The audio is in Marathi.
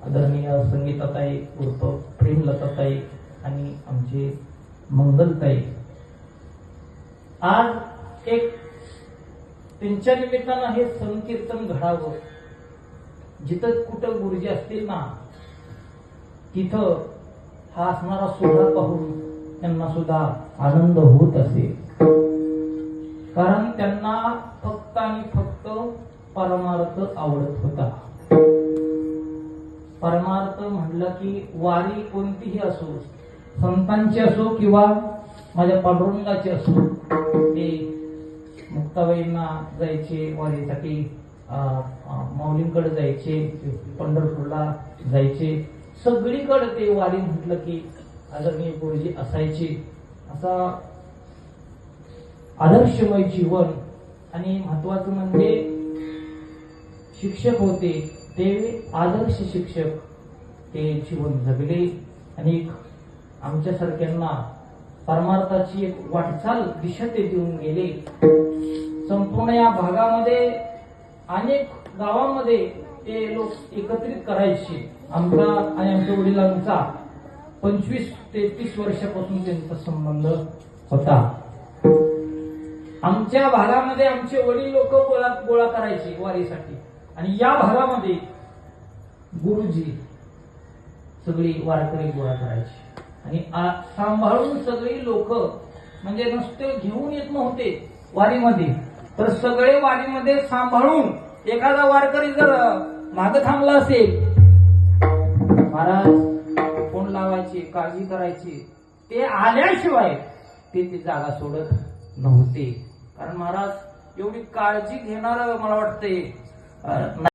आदरणीय संगीताताई उर्फ प्रेमलताताई आणि आमचे मंगलताई, आज एक त्यांच्या निमित्तानं हे संकीर्तन घडावं. जिथं कुठं गुरुजी असतील ना तिथं हा असणारा सोहळा पाहून त्यांना सुद्धा आनंद होत असेल. कारण त्यांना फक्त आणि फक्त परमार्थ आवडत होता. परमार्थ म्हटलं की वारी कोणतीही असो, संतांची असो किंवा माझ्या पांडुरंगाची असो, ते मुक्ताबाईंना जायचे वारीसाठी, माऊलींकडे जायचे, पंढरपूरला जायचे, सगळीकडे ते वारी म्हटलं की आदरणीय गुरुजी असायचे. असा आदर्शमय जीवन आणि महत्वाचं म्हणजे शिक्षक होते ते आदर्श शिक्षक, ते जीवन जगले आणि आमच्यासारख्यांना परमार्थाची एक वाटचाल दिशा ते देऊन गेले. संपूर्ण या भागामध्ये अनेक गावांमध्ये ते लोक एकत्रित करायचे. आमचा आणि आमच्या वडिलांचा 25 ते 30 वर्षापासून त्यांचा संबंध होता. आमच्या भागामध्ये आमचे वडील लोक गोळा करायचे वारीसाठी आणि या भागामध्ये गुरुजी सगळी वारकरी गोळा करायचे आणि सांभाळून सगळी लोक, म्हणजे नुसते घेऊन येत नव्हते वारीमध्ये, तर सगळे वारीमध्ये सांभाळून. एखादा वारकरी जर मागे थांबला असेल, महाराज फोन लावायचे, काळजी करायची, ते आल्याशिवाय ते जागा सोडत नव्हते. कारण महाराज एवढी काळजी घेणार मला वाटते